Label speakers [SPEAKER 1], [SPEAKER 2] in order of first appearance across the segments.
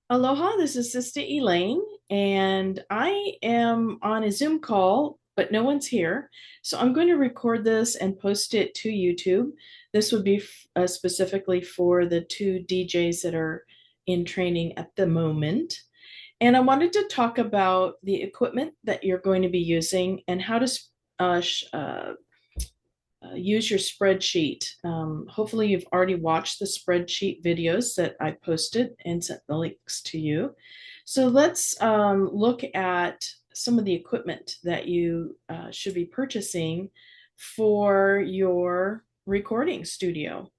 [SPEAKER 1] Aloha, this is Sister Elaine, and I am on a Zoom call, but no one's here. So I'm going to record this and post it to YouTube. This would be specifically for the two DJs that are in training at the moment. And I wanted to talk about the equipment that you're going to be using and how to use your spreadsheet. Hopefully, you've already watched the spreadsheet videos that I posted and sent the links to you. So let's look at some of the equipment that you should be purchasing for your recording studio.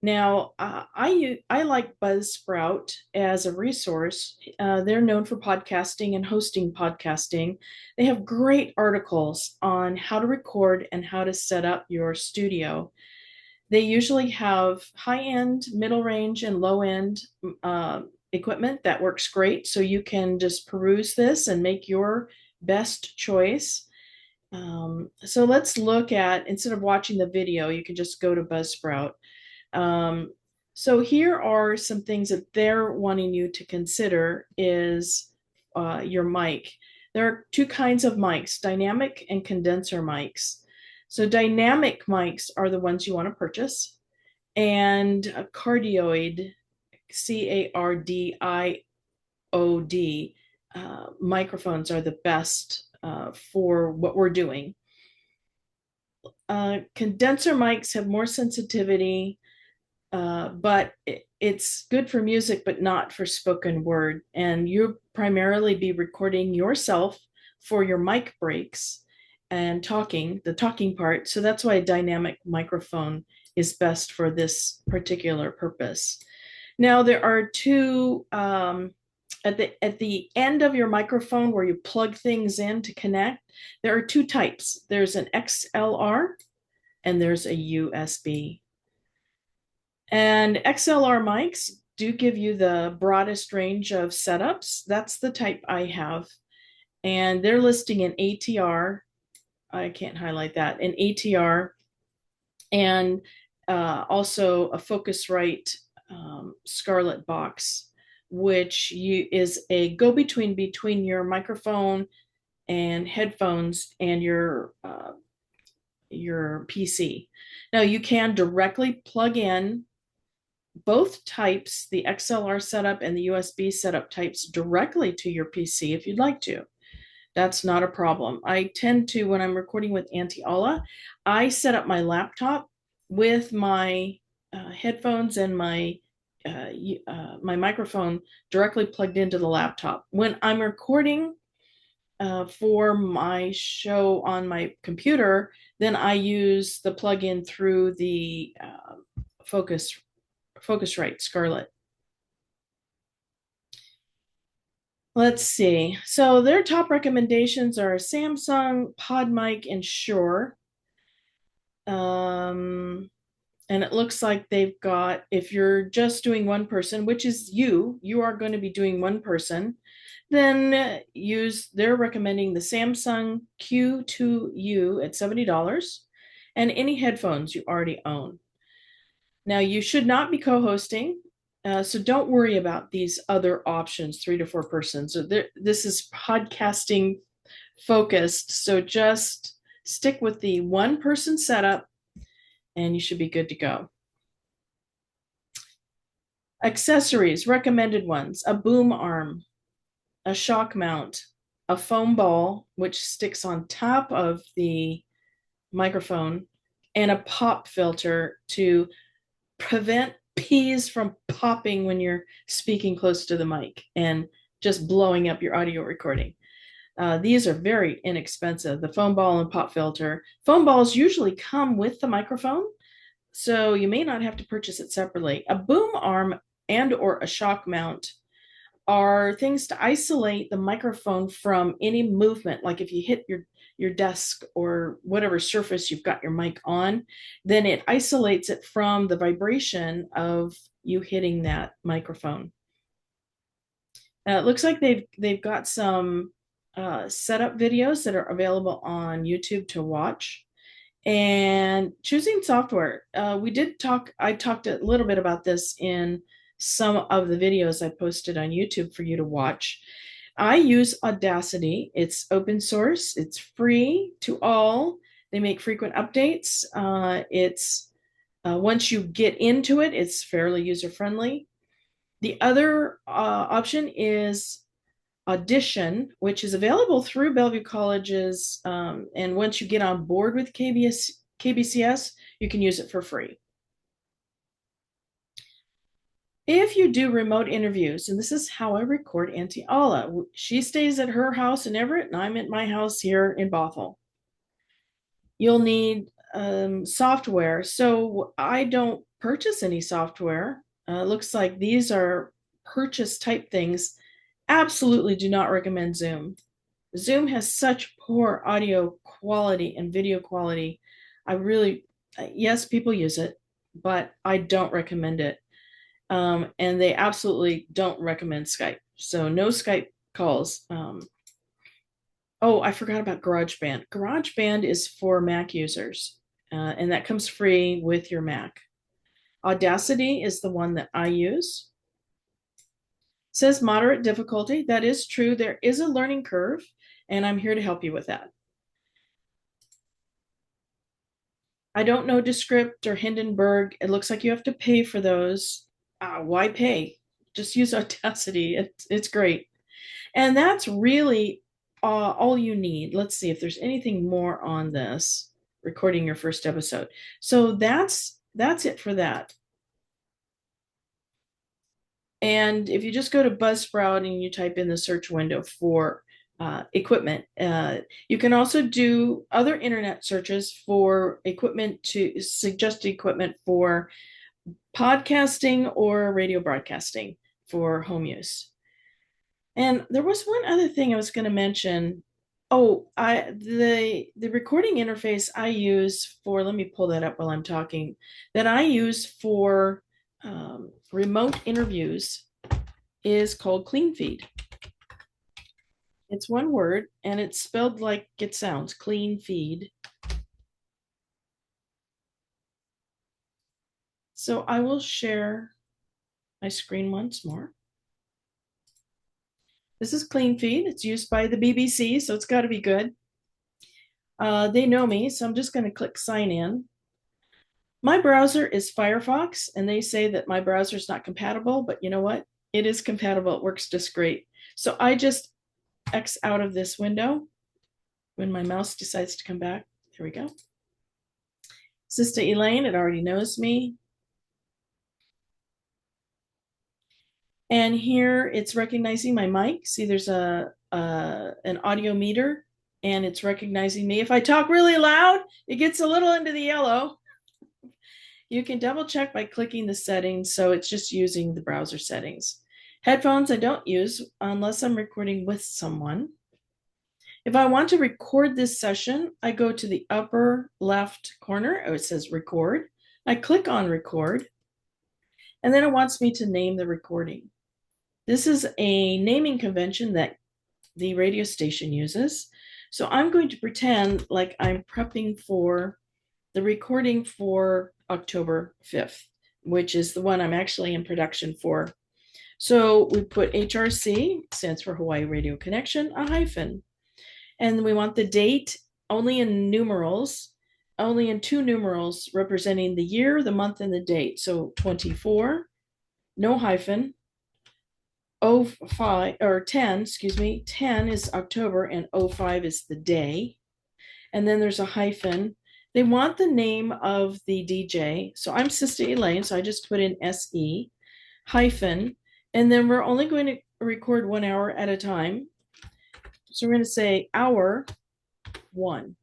[SPEAKER 1] Now, I like Buzzsprout as a resource. They're known for podcasting and hosting podcasting. They have great articles on how to record and how to set up your studio. They usually have high end, middle range, and low end equipment that works great. So you can just peruse this and make your best choice. So let's look at, instead of watching the video, you can just go to Buzzsprout. um, so here are some things that they're wanting you to consider is your mic. There are two kinds of mics, dynamic and condenser mics. So dynamic mics are the ones you want to purchase, and cardioid, CARDIOD, microphones are the best for what we're doing. Condenser mics have more sensitivity, but it's good for music, but not for spoken word. And you'll primarily be recording yourself for your mic breaks and talking, the talking part. So that's why a dynamic microphone is best for this particular purpose. Now there are two at the end of your microphone where you plug things in to connect. There are two types. There's an XLR and there's a USB. And XLR mics do give you the broadest range of setups. That's the type I have. And they're listing an ATR. I can't highlight that. An ATR and also a Focusrite Scarlett box, which is a go-between between your microphone and headphones and your PC. Now you can directly plug in both types, the XLR setup and the USB setup types, directly to your PC if you'd like to. That's not a problem. I tend to, when I'm recording with Auntie Alla, I set up my laptop with my headphones and my microphone directly plugged into the laptop. When I'm recording for my show on my computer, then I use the plug-in through the Focusrite Scarlett. Let's see. So their top recommendations are Samsung, PodMic, and Shure. And it looks like they've got, if you're just doing one person, which is you are going to be doing one person, then they're recommending the Samsung Q2U at $70 and any headphones you already own. Now, you should not be co-hosting, so don't worry about these other options, 3 to 4 persons. So this is podcasting focused, so just stick with the one person setup and you should be good to go. Accessories, recommended ones: a boom arm, a shock mount, a foam ball, which sticks on top of the microphone, and a pop filter to prevent peas from popping when you're speaking close to the mic and just blowing up your audio recording. These are very inexpensive, the foam ball and pop filter. Foam balls usually come with the microphone, so you may not have to purchase it separately. A boom arm and or a shock mount are things to isolate the microphone from any movement. Like if you hit your desk or whatever surface you've got your mic on, then it isolates it from the vibration of you hitting that microphone. It looks like they've got some setup videos that are available on YouTube to watch. And choosing software, I talked a little bit about this in some of the videos I posted on YouTube for you to watch. I use Audacity. It's open source, it's free to all. They make frequent updates. It's once you get into it, it's fairly user friendly. The other option is Audition, which is available through Bellevue Colleges. And once you get on board with KBCS, you can use it for free. If you do remote interviews, and this is how I record Auntie Alla, she stays at her house in Everett, and I'm at my house here in Bothell. You'll need software. So I don't purchase any software. Looks like these are purchase type things. Absolutely do not recommend Zoom. Zoom has such poor audio quality and video quality. I really, yes, people use it, but I don't recommend it. And they absolutely don't recommend Skype. So no Skype calls. Oh, I forgot about GarageBand. GarageBand is for Mac users, and that comes free with your Mac. Audacity is the one that I use. It says moderate difficulty. That is true. There is a learning curve, and I'm here to help you with that. I don't know Descript or Hindenburg. It looks like you have to pay for those. Why pay? Just use Audacity. It's great. And that's really all you need. Let's see if there's anything more on this recording your first episode. So that's it for that. And if you just go to Buzzsprout and you type in the search window for equipment, you can also do other internet searches for equipment to suggest equipment for podcasting or radio broadcasting for home use. And there was one other thing I was going to mention. Oh, the recording interface I use for, let me pull that up while I'm talking, that I use for remote interviews is called Cleanfeed. It's one word and it's spelled like it sounds, Cleanfeed. So I will share my screen once more. This is Cleanfeed. It's used by the BBC, so it's got to be good. They know me, so I'm just going to click sign in. My browser is Firefox, and they say that my browser is not compatible, but you know what? It is compatible. It works just great. So I just X out of this window when my mouse decides to come back. Here we go. Sister Elaine, it already knows me. And here it's recognizing my mic. See, there's an audio meter, and it's recognizing me. If I talk really loud, it gets a little into the yellow. You can double check by clicking the settings. So it's just using the browser settings. Headphones I don't use unless I'm recording with someone. If I want to record this session, I go to the upper left corner. Oh, it says record. I click on record, and then it wants me to name the recording. This is a naming convention that the radio station uses. So I'm going to pretend like I'm prepping for the recording for October 5th, which is the one I'm actually in production for. So we put HRC, stands for Hawaii Radio Connection, a hyphen. And we want the date only in numerals, only in two numerals representing the year, the month, and the date. So 24, no hyphen. 05 or 10, excuse me, 10 is October and 05 is the day. And then there's a hyphen. They want the name of the DJ. So I'm Sister Elaine, so I just put in SE hyphen. And then we're only going to record 1 hour at a time. So we're going to say hour 1.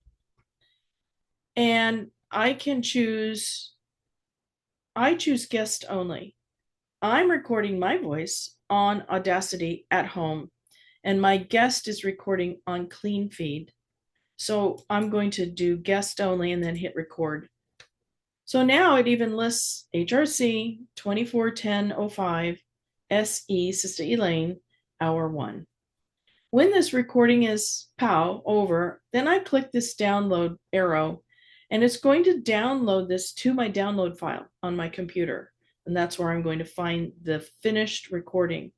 [SPEAKER 1] And I choose guest only. I'm recording my voice on Audacity at home, and my guest is recording on Cleanfeed. So I'm going to do guest only and then hit record. So now it even lists HRC 241005 SE Sister Elaine hour 1. When this recording is over, then I click this download arrow, and it's going to download this to my download file on my computer. And that's where I'm going to find the finished recording.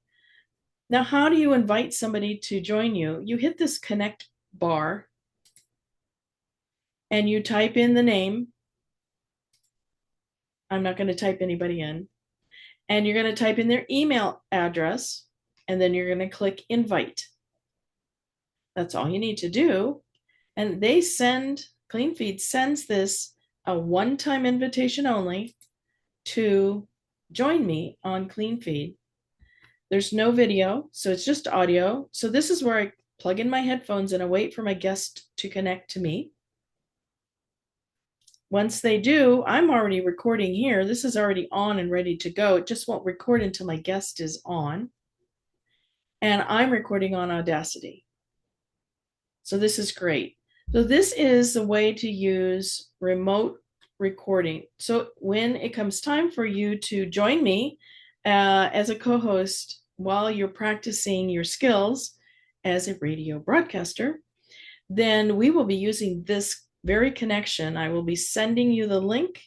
[SPEAKER 1] Now, how do you invite somebody to join you? You hit this connect bar and you type in the name. I'm not going to type anybody in. And you're going to type in their email address, and then you're going to click invite. That's all you need to do. And Cleanfeed sends this a one-time invitation only to join me on Cleanfeed. There's no video, so it's just audio. So this is where I plug in my headphones and I wait for my guest to connect to me. Once they do, I'm already recording here. This is already on and ready to go. It just won't record until my guest is on. And I'm recording on Audacity. So this is great. So this is the way to use remote recording. So when it comes time for you to join me as a co-host while you're practicing your skills as a radio broadcaster, then we will be using this very connection. I will be sending you the link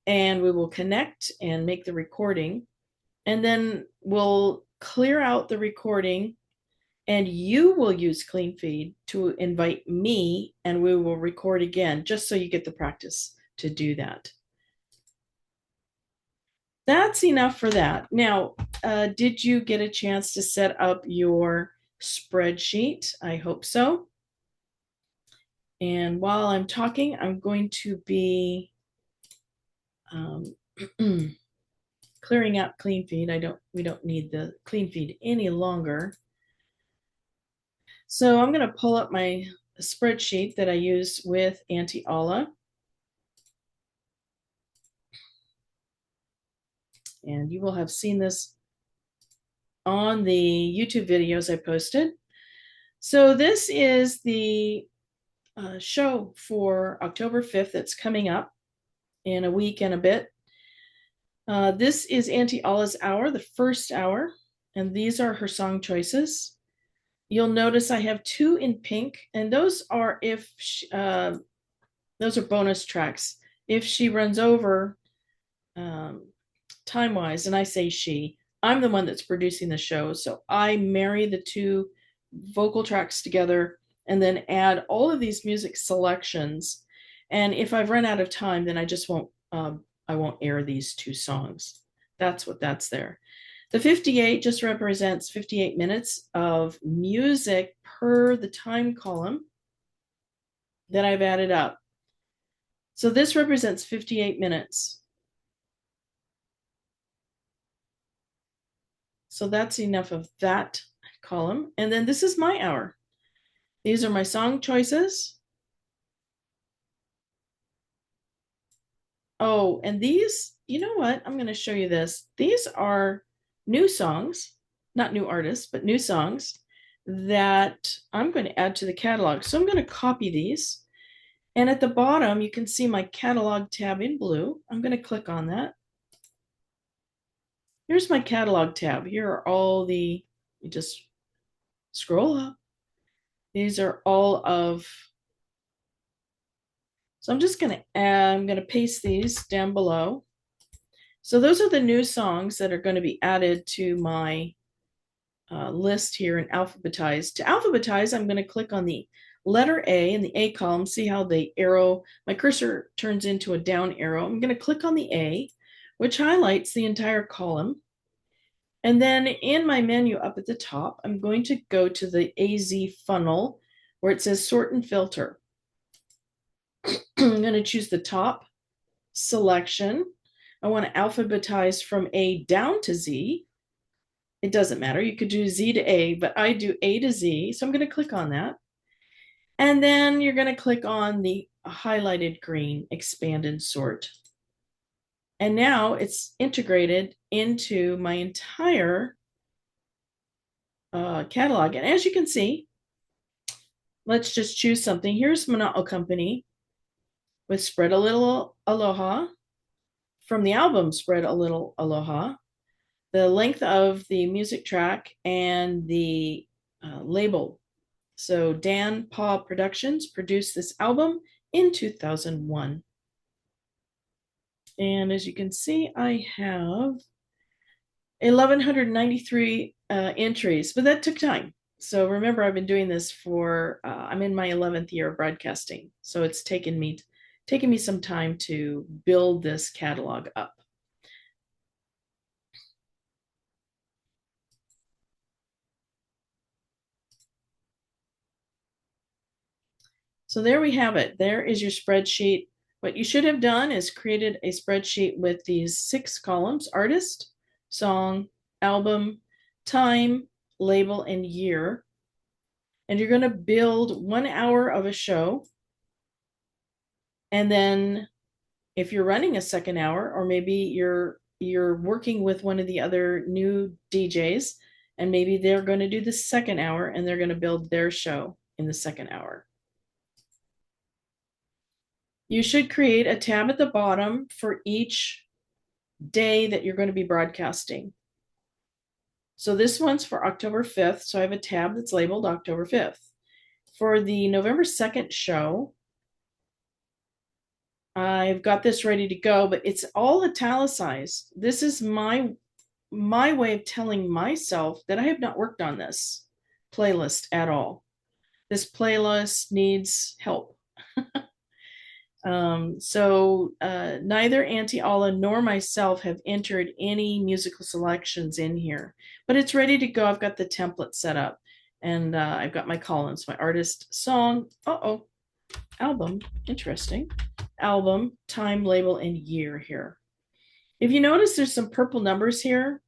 [SPEAKER 1] and we will connect and make the recording. And then we'll clear out the recording and you will use Cleanfeed to invite me and we will record again, just so you get the practice to do that. That's enough for that. Now, did you get a chance to set up your spreadsheet? I hope so. And while I'm talking, I'm going to be clearing out Cleanfeed. We don't need the Cleanfeed any longer. So I'm going to pull up my spreadsheet that I use with Auntie Alla. And you will have seen this on the YouTube videos I posted. So this is the show for October 5th that's coming up in a week and a bit. This is Auntie Alla's hour, the first hour, and these are her song choices. You'll notice I have 2 in pink, and those are those are bonus tracks. If she runs over time-wise, and I say she, I'm the one that's producing the show, so I marry the 2 vocal tracks together and then add all of these music selections. And if I've run out of time, then I won't air these 2 songs. That's what that's there. The 58 just represents 58 minutes of music per the time column that I've added up. So this represents 58 minutes. So that's enough of that column. And then this is my hour. These are my song choices. Oh, and these, you know what? I'm going to show you this. These are new songs, not new artists, but new songs that I'm going to add to the catalog. So I'm going to copy these. And at the bottom, you can see my catalog tab in blue. I'm going to click on that. Here's my catalog tab. Here are all you just scroll up. These are all of, so I'm going to paste these down below. So those are the new songs that are going to be added to my list here in alphabetized. To alphabetize, I'm going to click on the letter A in the A column. See how the arrow, my cursor turns into a down arrow. I'm going to click on the A, which highlights the entire column. And then in my menu up at the top, I'm going to go to the AZ funnel where it says sort and filter. I'm going to choose the top selection. I want to alphabetize from A down to Z. It doesn't matter. You could do Z to A, but I do A to Z. So I'm going to click on that. And then you're going to click on the highlighted green, expand and sort. And now it's integrated into my entire catalog. And as you can see, let's just choose something. Here's Mana'o Company with Spread a Little Aloha from the album Spread a Little Aloha. The length of the music track and the label. So Dan Paw Productions produced this album in 2001. And as you can see, I have 1,193 entries, but that took time. So remember, I've been doing this for, I'm in my 11th year of broadcasting. So it's taken me some time to build this catalog up. So there we have it. There is your spreadsheet. What you should have done is created a spreadsheet with these 6 columns: artist, song, album, time, label, and year. And you're going to build 1 hour of a show. And then if you're running a second hour, or maybe you're working with one of the other new DJs, and maybe they're going to do the second hour and they're going to build their show in the second hour. You should create a tab at the bottom for each day that you're going to be broadcasting. So this one's for October 5th. So I have a tab that's labeled October 5th. For the November 2nd show, I've got this ready to go, but it's all italicized. This is my way of telling myself that I have not worked on this playlist at all. This playlist needs help. Neither Auntie Alla nor myself have entered any musical selections in here, but it's ready to go. I've got the template set up, and I've got my columns, my artist, song, album, interesting, album, time, label, and year here. If you notice, there's some purple numbers here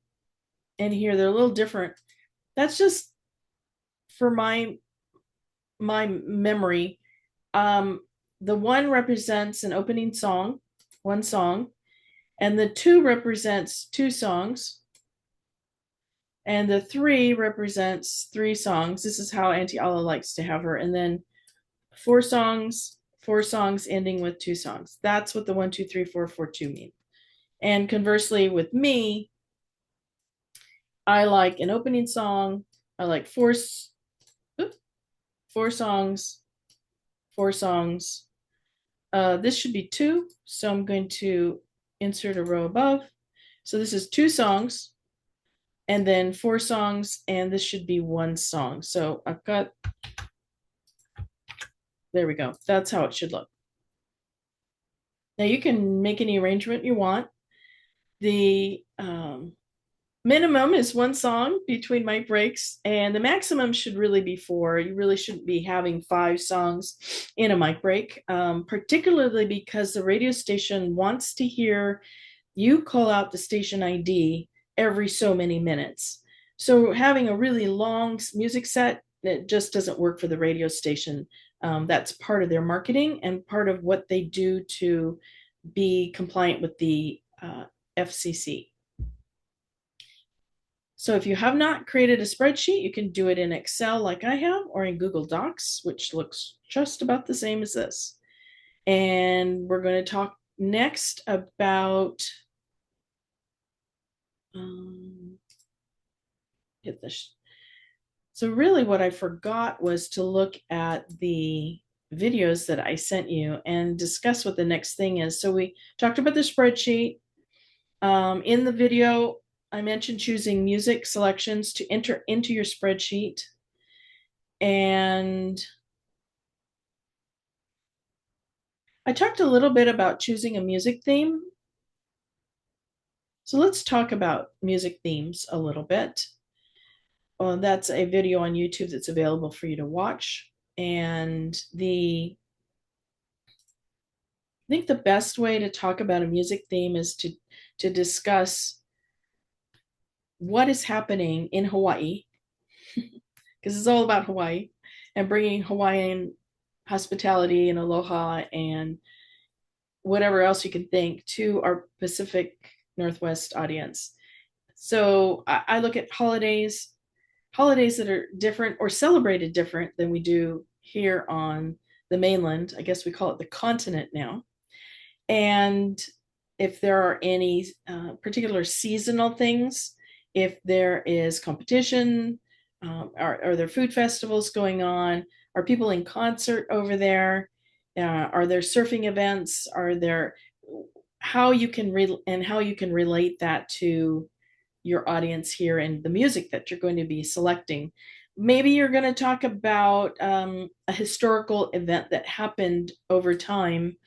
[SPEAKER 1] and here. They're a little different. That's just for my memory. The 1 represents an opening song, 1 song, and the 2 represents 2 songs, and the 3 represents 3 songs. This is how Auntie Alla likes to have her. And then 4 songs, 4 songs ending with 2 songs. That's what the 1, 2, 3, 4, 4, 2 mean. And conversely, with me, I like an opening song. I like 4 songs, 4 songs. This should be 2, so I'm going to insert a row above. So this is 2 songs, and then 4 songs, and this should be 1 song. So I've got, there we go. That's how it should look. Now you can make any arrangement you want. The minimum is 1 song between mic breaks, and the maximum should really be 4. You really shouldn't be having 5 songs in a mic break, particularly because the radio station wants to hear you call out the station ID every so many minutes. So having a really long music set, it just doesn't work for the radio station. That's part of their marketing and part of what they do to be compliant with the FCC. So if you have not created a spreadsheet, you can do it in Excel like I have, or in Google Docs, which looks just about the same as this. And we're going to talk next about hit this. So really what I forgot was to look at the videos that I sent you and discuss what the next thing is. So we talked about the spreadsheet. In the video, I mentioned choosing music selections to enter into your spreadsheet. And I talked a little bit about choosing a music theme. So let's talk about music themes a little bit. That's a video on YouTube that's available for you to watch. And I think the best way to talk about a music theme is to discuss what is happening in Hawaii, because it's all about Hawaii, and bringing Hawaiian hospitality and aloha and whatever else you can think to our Pacific Northwest audience. So I look at holidays that are different or celebrated different than we do here on the mainland. I guess we call it the continent now. And if there are any particular seasonal things, if there is competition, are there food festivals going on? Are people in concert over there? Are there surfing events? how you can how you can relate that to your audience here and the music that you're going to be selecting. Maybe you're going to talk about a historical event that happened over time,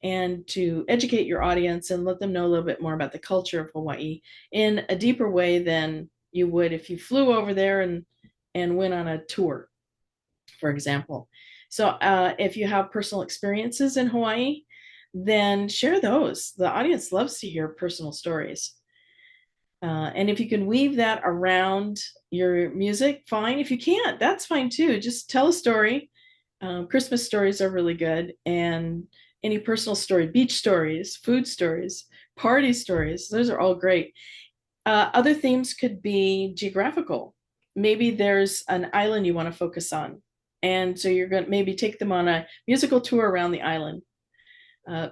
[SPEAKER 1] and to educate your audience and let them know a little bit more about the culture of Hawaii in a deeper way than you would if you flew over there and went on a tour, for example. So if you have personal experiences in Hawaii, then share those. The audience loves to hear personal stories. And if you can weave that around your music, fine. If you can't, that's fine too. Just tell a story. Christmas stories are really good, and any personal story, beach stories, food stories, party stories, those are all great. Other themes could be geographical. Maybe there's an island you want to focus on. And so you're going to maybe take them on a musical tour around the island.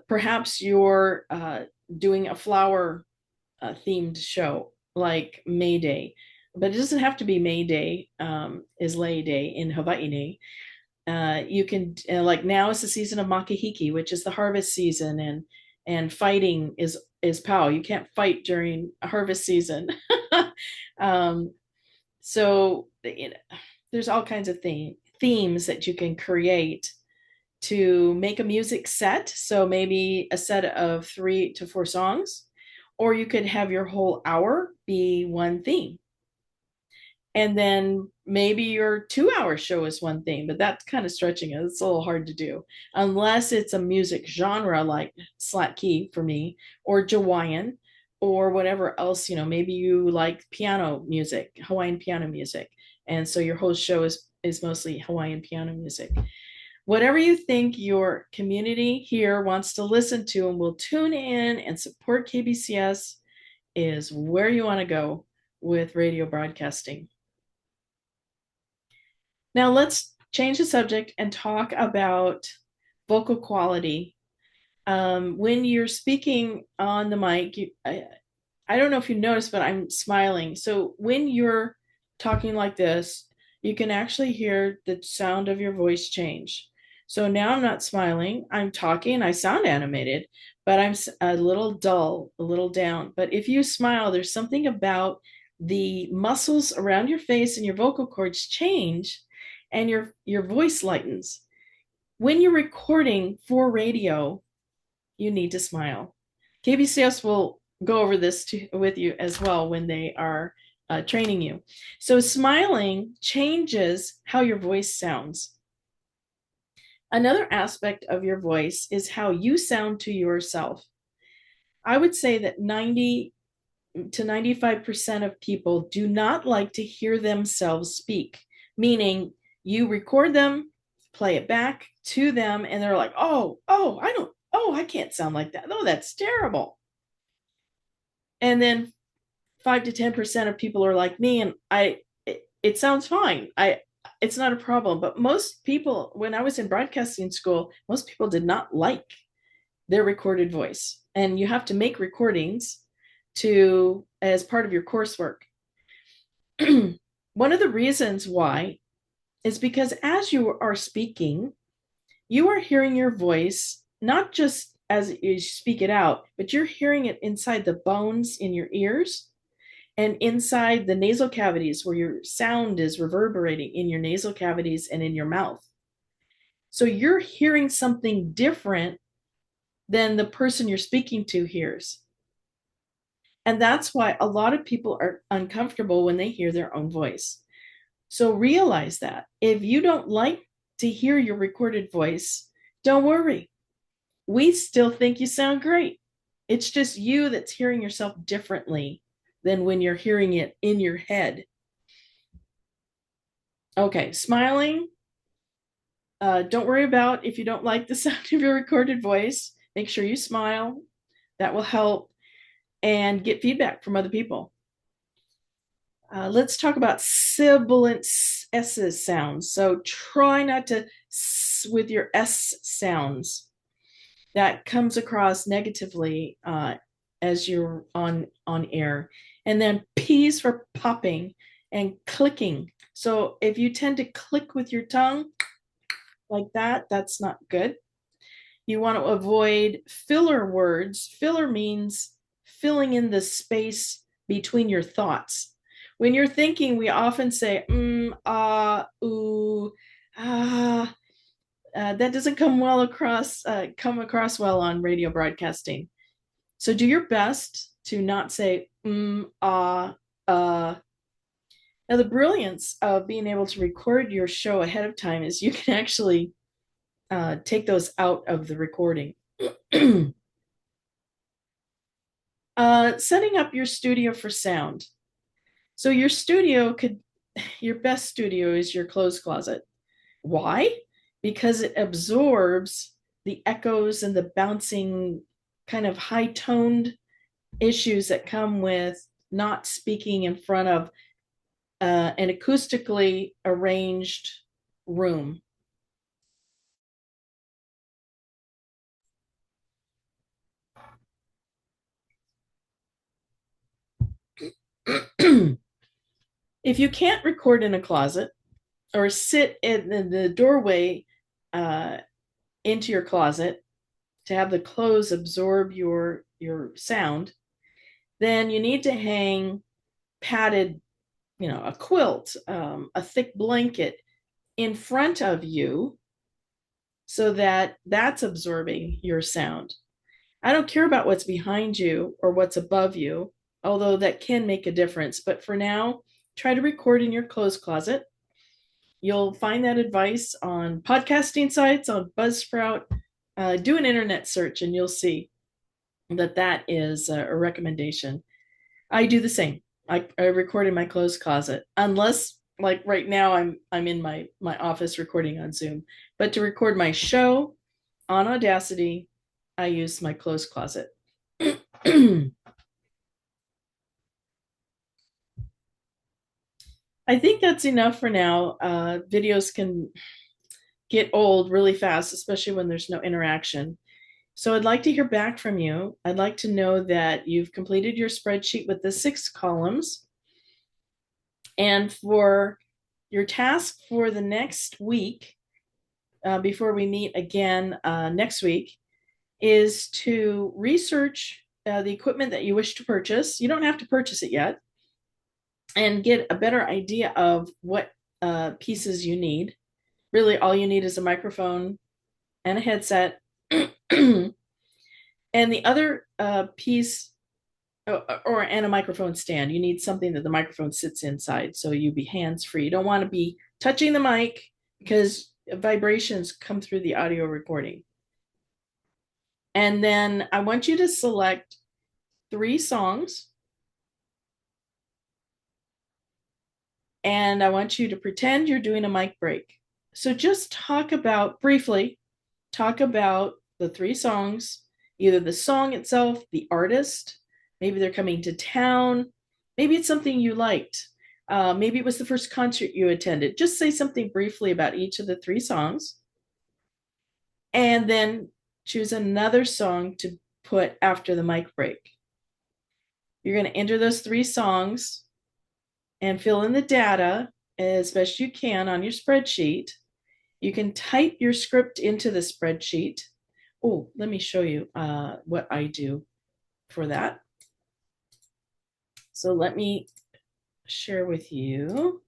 [SPEAKER 1] Perhaps you're doing a flower themed show like May Day, but it doesn't have to be May Day, is Lei Day in Hawaii. You can like now is the season of makahiki, which is the harvest season, and fighting is pow. You can't fight during a harvest season. um, so you know, there's all kinds of themes that you can create to make a music set. So maybe a set of 3 to 4 songs, or you could have your whole hour be one theme. And then maybe your 2 hour show is one thing, but that's kind of stretching it. It's a little hard to do unless it's a music genre like slack key for me, or Jawaiian, or whatever else. Maybe you like piano music, Hawaiian piano music, and so your whole show is mostly Hawaiian piano music. Whatever you think your community here wants to listen to and will tune in and support KBCS is where you want to go with radio broadcasting. Now let's change the subject and talk about vocal quality. When you're speaking on the mic, I don't know if you noticed, but I'm smiling. So when you're talking like this, you can actually hear the sound of your voice change. So now I'm not smiling, I'm talking, I sound animated, but I'm a little dull, a little down. But if you smile, there's something about the muscles around your face and your vocal cords change, and your voice lightens. When you're recording for radio, you need to smile. KBCS will go over this with you as well when they are training you. So smiling changes how your voice sounds. Another aspect of your voice is how you sound to yourself. I would say that 90 to 95% of people do not like to hear themselves speak, meaning you record them, play it back to them, and they're like, I can't sound like that. Oh, that's terrible. And then 5 to 10% of people are like me, and it sounds fine. It's not a problem. But most people, when I was in broadcasting school, most people did not like their recorded voice. And you have to make recordings as part of your coursework. One of the reasons why is because as you are speaking, you are hearing your voice not just as you speak it out, but you're hearing it inside the bones in your ears and inside the nasal cavities where your sound is reverberating in your nasal cavities and in your mouth. So you're hearing something different than the person you're speaking to hears. And that's why a lot of people are uncomfortable when they hear their own voice. So realize that if you don't like to hear your recorded voice, don't worry. We still think you sound great. It's just you that's hearing yourself differently than when you're hearing it in your head. Okay, smiling. Don't worry about if you don't like the sound of your recorded voice. Make sure you smile. That will help, and get feedback from other people. Let's talk about sibilant S's sounds. So try not to with your S sounds. That comes across negatively as you're on air. And then P's for popping and clicking. So if you tend to click with your tongue like that, that's not good. You want to avoid filler words. Filler means filling in the space between your thoughts. When you're thinking, we often say, ooh, ah. That doesn't come across well on radio broadcasting. So do your best to not say uh. Now the brilliance of being able to record your show ahead of time is you can actually take those out of the recording. Setting up your studio for sound. So your best studio is your clothes closet. Why? Because it absorbs the echoes and the bouncing kind of high toned issues that come with not speaking in front of an acoustically arranged room. If you can't record in a closet or sit in the doorway uh, into your closet to have the clothes absorb your sound, then you need to hang padded, a quilt, a thick blanket in front of you so that that's absorbing your sound. I don't care about what's behind you or what's above you, although that can make a difference. But for now, try to record in your clothes closet. You'll find that advice on podcasting sites, on Buzzsprout. Do an internet search and you'll see that that is a recommendation. I do the same. I record in my clothes closet, unless like right now I'm in my office recording on Zoom. But to record my show on Audacity, I use my clothes closet. I think that's enough for now. Videos can get old really fast, especially when there's no interaction. So I'd like to hear back from you. I'd like to know that you've completed your spreadsheet with the 6 columns. And for your task for the next week, before we meet again next week, is to research the equipment that you wish to purchase. You don't have to purchase it yet, and get a better idea of what pieces you need. Really, all you need is a microphone and a headset. And the other piece, and a microphone stand. You need something that the microphone sits inside, so you be hands free. You don't want to be touching the mic because vibrations come through the audio recording. And then I want you to select 3 songs, and I want you to pretend you're doing a mic break. So just briefly talk about the 3 songs, either the song itself, the artist, maybe they're coming to town, maybe it's something you liked. Maybe it was the first concert you attended. Just say something briefly about each of the 3 songs, and then choose another song to put after the mic break. You're going to enter those 3 songs and fill in the data as best you can on your spreadsheet. You can type your script into the spreadsheet. Oh, let me show you what I do for that. So let me share with you.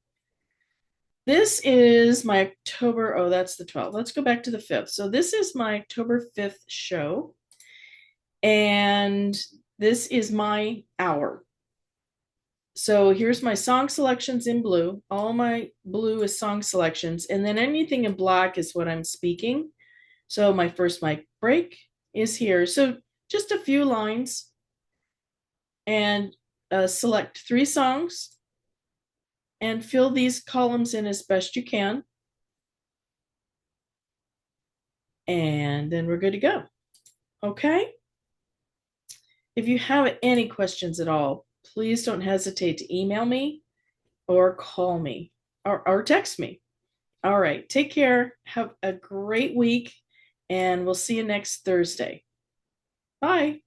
[SPEAKER 1] This is my October, oh, that's the 12th. Let's go back to the 5th. So this is my October 5th show. And this is my hour. So here's my song selections in blue. All my blue is song selections. And then anything in black is what I'm speaking. So my first mic break is here. So just a few lines, and select 3 songs and fill these columns in as best you can. And then we're good to go. Okay? If you have any questions at all, please don't hesitate to email me or call me or text me. All right. Take care. Have a great week, and we'll see you next Thursday. Bye.